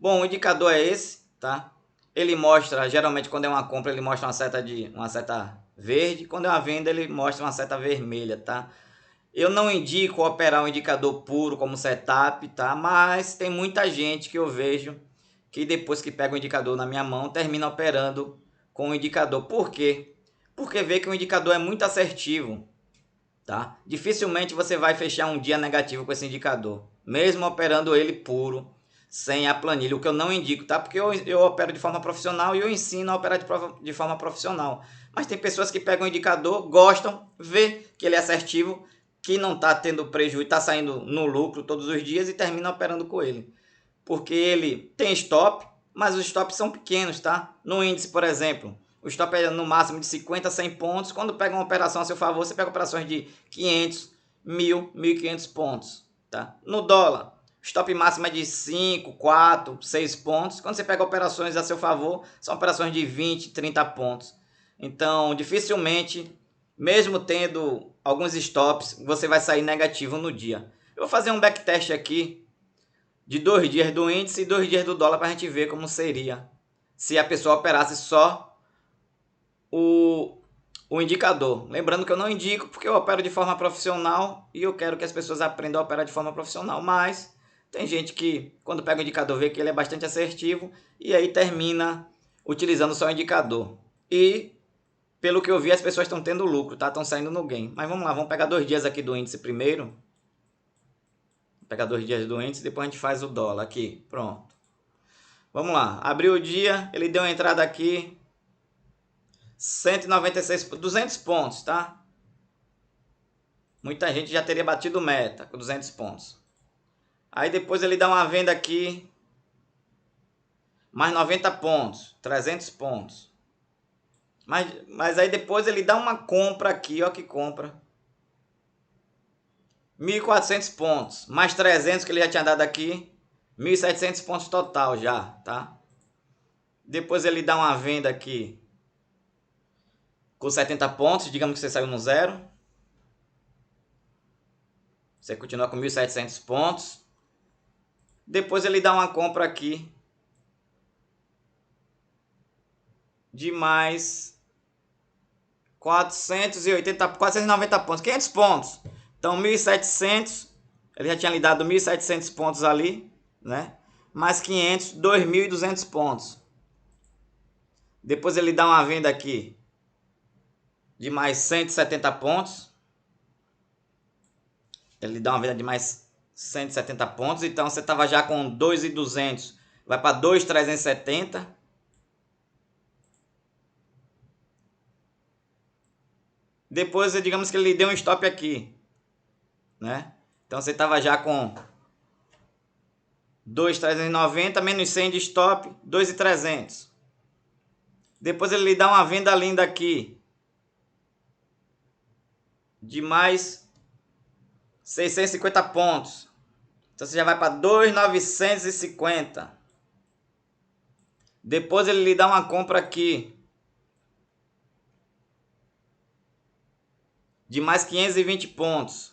Bom, o indicador é esse, tá? Ele mostra, geralmente quando é uma compra, ele mostra uma seta verde, quando é uma venda, ele mostra uma seta vermelha, tá? Eu não indico operar um indicador puro como setup, tá? Mas tem muita gente que eu vejo que depois que pega o indicador na minha mão, termina operando com o indicador. Por quê? Porque vê que o indicador é muito assertivo, tá? Dificilmente você vai fechar um dia negativo com esse indicador, mesmo operando ele puro, sem a planilha, o que eu não indico, tá? Porque eu opero de forma profissional e eu ensino a operar de forma profissional. Mas tem pessoas que pegam o indicador, gostam, vê que ele é assertivo, que não está tendo prejuízo, está saindo no lucro todos os dias e termina operando com ele. Porque ele tem stop, mas os stops são pequenos, tá? No índice, por exemplo, o stop é no máximo de 50 a 100 pontos. Quando pega uma operação a seu favor, você pega operações de 500, 1000, 1500 pontos, tá? No dólar, o stop máximo é de 5, 4, 6 pontos. Quando você pega operações a seu favor, são operações de 20, 30 pontos. Então, dificilmente, mesmo tendo alguns stops, você vai sair negativo no dia. Eu vou fazer um backtest aqui de 2 dias do índice e 2 dias do dólar para a gente ver como seria se a pessoa operasse só o, o indicador. Lembrando que eu não indico porque eu opero de forma profissional e eu quero que as pessoas aprendam a operar de forma profissional, mas tem gente que quando pega o indicador vê que ele é bastante assertivo e aí termina utilizando só o indicador. E pelo que eu vi, as pessoas estão tendo lucro, tá? Estão saindo no gain. Mas vamos lá, vamos pegar 2 dias aqui do índice primeiro. Vou pegar 2 dias do índice, depois a gente faz o dólar aqui. Pronto. Vamos lá, abriu o dia, ele deu uma entrada aqui, 196, 200 pontos, tá? Muita gente já teria batido meta com 200 pontos. Aí depois ele dá uma venda aqui, mais 90 pontos, 300 pontos. Mas aí depois ele dá uma compra aqui, ó que compra. 1.400 pontos, mais 300 que ele já tinha dado aqui, 1.700 pontos total já, tá? Depois ele dá uma venda aqui com 70 pontos, digamos que você saiu no zero. Você continua com 1.700 pontos. Depois ele dá uma compra aqui de mais 490 pontos, 500 pontos. Então 1.700, ele já tinha lhe dado 1.700 pontos ali, né? Mais 500, 2.200 pontos. Depois ele dá uma venda aqui de mais 170 pontos. Ele dá uma venda de mais 170 pontos. Então você estava já com 2.200, vai para 2.370. Depois, digamos que ele deu um stop aqui, né? Então você estava já com 2.390 menos 100 de stop, 2.300. Depois ele lhe dá uma venda linda aqui de mais 650 pontos. Então você já vai para 2.950. Depois ele lhe dá uma compra aqui de mais 520 pontos.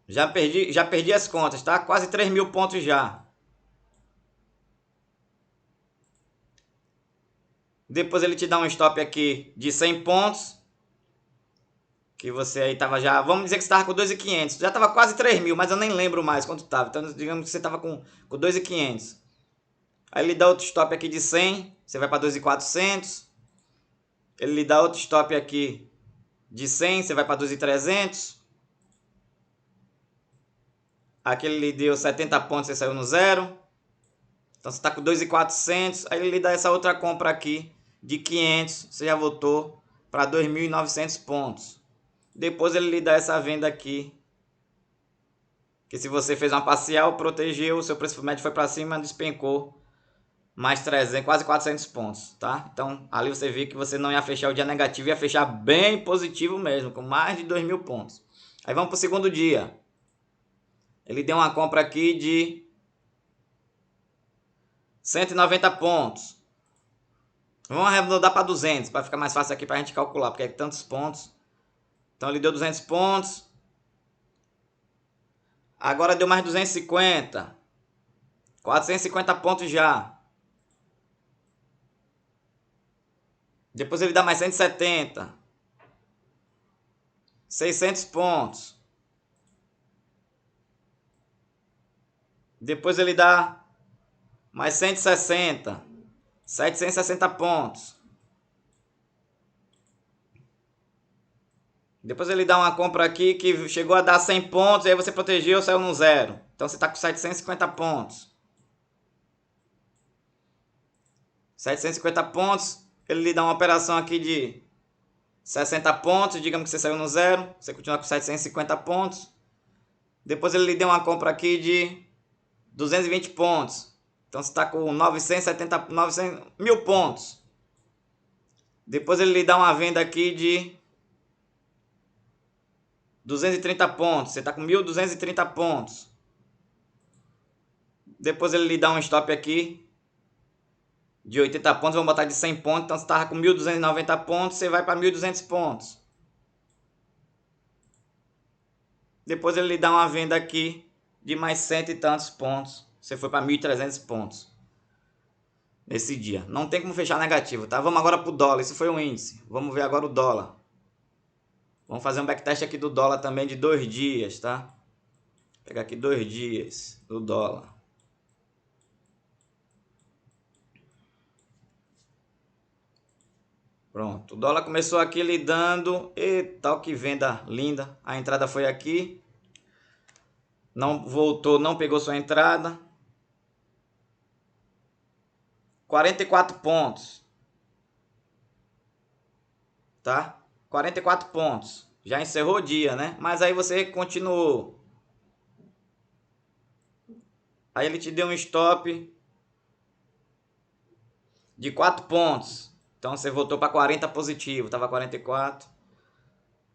Já perdi as contas, tá? Quase 3.000 pontos já. Depois ele te dá um stop aqui de 100 pontos. Que você aí tava já... Vamos dizer que você tava com 2.500. Já tava quase 3.000, mas eu nem lembro mais quanto tava. Então digamos que você tava com 2.500. Aí ele dá outro stop aqui de 100. Você vai para 2.400. Ele lhe dá outro stop aqui de 100. Você vai para 2.300. Aqui ele lhe deu 70 pontos. Você saiu no zero. Então você está com 2.400. Aí ele lhe dá essa outra compra aqui de 500. Você já voltou para 2.900 pontos. Depois ele lhe dá essa venda aqui. Que se você fez uma parcial, protegeu, o seu preço médio foi para cima, despencou mais 300, quase 400 pontos, tá? Então ali você vê que você não ia fechar o dia negativo, ia fechar bem positivo mesmo, com mais de 2.000 pontos. Aí vamos para o segundo dia. Ele deu uma compra aqui de 190 pontos. Vamos arredondar para 200, para ficar mais fácil aqui para a gente calcular, porque é tantos pontos. Então ele deu 200 pontos. Agora deu mais 250. 450 pontos já. Depois ele dá mais 170. 600 pontos. Depois ele dá mais 160. 760 pontos. Depois ele dá uma compra aqui que chegou a dar 100 pontos. Aí você protegeu, saiu no zero. Então você está com 750 pontos. 750 pontos. Ele lhe dá uma operação aqui de 60 pontos. Digamos que você saiu no zero. Você continua com 750 pontos. Depois ele lhe deu uma compra aqui de 220 pontos. Então você está com 900 pontos. Depois ele lhe dá uma venda aqui de 230 pontos. Você está com 1.230 pontos. Depois ele lhe dá um stop aqui de 80 pontos. Vamos botar de 100 pontos. Então você estava com 1.290 pontos. Você vai para 1.200 pontos. Depois ele lhe dá uma venda aqui de mais 100 e tantos pontos. Você foi para 1.300 pontos nesse dia. Não tem como fechar negativo, tá? Vamos agora para o dólar. Isso foi um índice. Vamos ver agora o dólar. Vamos fazer um backtest aqui do dólar também de 2 dias, tá? Vou pegar aqui 2 dias do dólar. Pronto, o dólar começou aqui lidando. Eita, que venda linda. A entrada foi aqui. Não voltou, não pegou sua entrada. 44 pontos. Tá? 44 pontos. Já encerrou o dia, né? Mas aí você continuou. Aí ele te deu um stop de 4 pontos. Então você voltou para 40 positivo. Tava 44.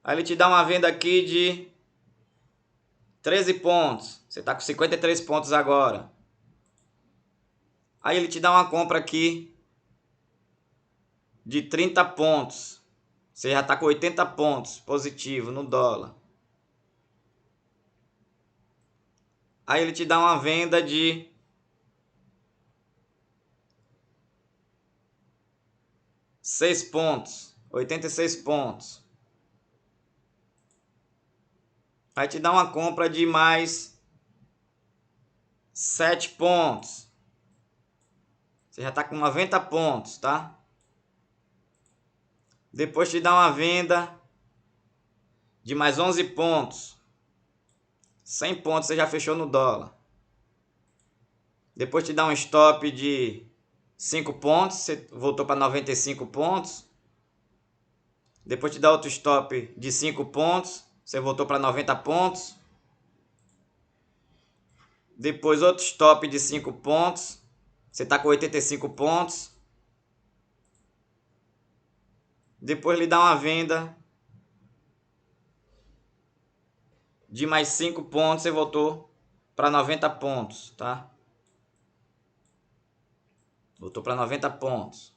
Aí ele te dá uma venda aqui de 13 pontos. Você tá com 53 pontos agora. Aí ele te dá uma compra aqui de 30 pontos. Você já tá com 80 pontos positivo no dólar. Aí ele te dá uma venda de 6 pontos. 86 pontos. Aí te dá uma compra de mais 7 pontos. Você já tá com 90 pontos, tá? Depois te dá uma venda de mais 11 pontos. 100 pontos você já fechou no dólar. Depois te dá um stop de 5 pontos, você voltou para 95 pontos. Depois te dá outro stop de 5 pontos, você voltou para 90 pontos. Depois outro stop de 5 pontos, você está com 85 pontos. Depois lhe dá uma venda de mais 5 pontos, você voltou para 90 pontos, tá? Voltou para 90 pontos.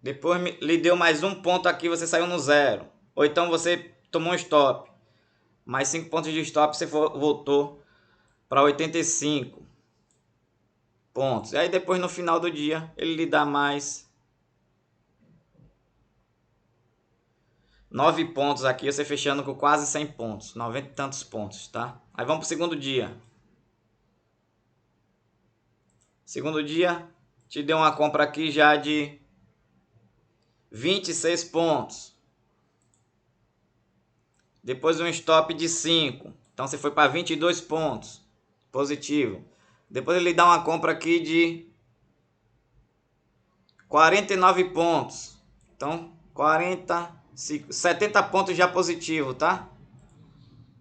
Depois lhe deu mais um ponto aqui, você saiu no zero. Ou então você tomou um stop. Mais 5 pontos de stop, você voltou para 85 pontos. E aí depois no final do dia, ele lhe dá mais 9 pontos aqui, você fechando com quase 100 pontos. 90 e tantos pontos, tá? Aí vamos pro segundo dia. Segundo dia, te deu uma compra aqui já de 26 pontos. Depois um stop de 5. Então você foi para 22 pontos. Positivo. Depois ele dá uma compra aqui de 49 pontos. Então 70 pontos já positivo, tá?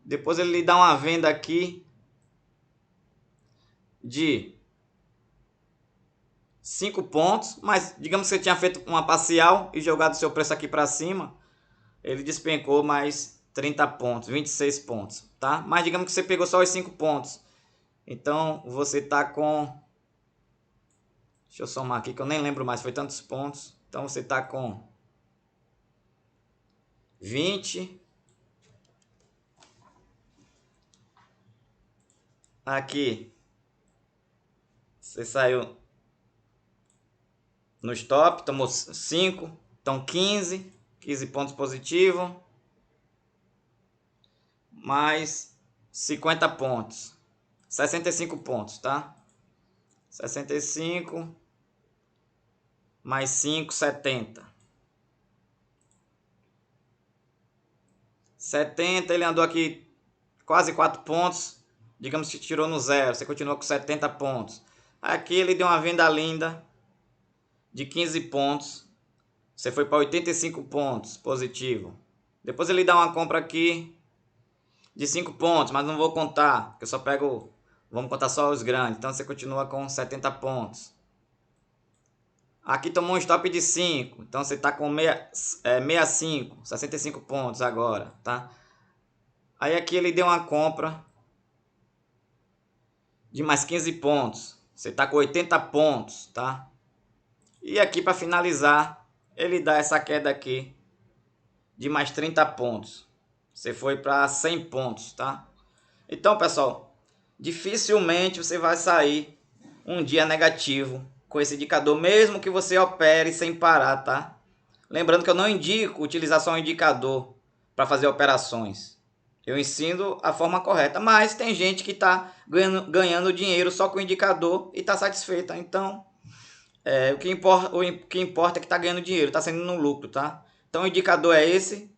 Depois ele lhe dá uma venda aqui de 5 pontos, mas digamos que você tinha feito uma parcial e jogado seu preço aqui para cima, ele despencou mais 30 pontos, 26 pontos, tá? Mas digamos que você pegou só os 5 pontos. Então você tá com, deixa eu somar aqui que eu nem lembro mais, foi tantos pontos. Então você tá com 20 aqui. Você saiu no stop, tomou 5, então 15 pontos positivos, mais 50 pontos, 65 pontos, tá? 65 mais 5, 70. 70, ele andou aqui quase 4 pontos, digamos que tirou no zero, você continua com 70 pontos. Aqui ele deu uma venda linda de 15 pontos, você foi para 85 pontos positivo. Depois ele dá uma compra aqui de 5 pontos, mas não vou contar, porque eu só pego, vamos contar só os grandes. Então você continua com 70 pontos. Aqui tomou um stop de 5, então você está com 65, 65 pontos agora, tá? Aí aqui ele deu uma compra de mais 15 pontos, você está com 80 pontos, tá? E aqui para finalizar, ele dá essa queda aqui de mais 30 pontos. Você foi para 100 pontos, tá? Então, pessoal, dificilmente você vai sair um dia negativo com esse indicador, mesmo que você opere sem parar, tá? Lembrando que eu não indico utilizar só um indicador para fazer operações. Eu ensino a forma correta, mas tem gente que está ganhando dinheiro só com o indicador e está satisfeita. Então, o que importa é que está ganhando dinheiro, está sendo no lucro, tá? Então, o indicador é esse.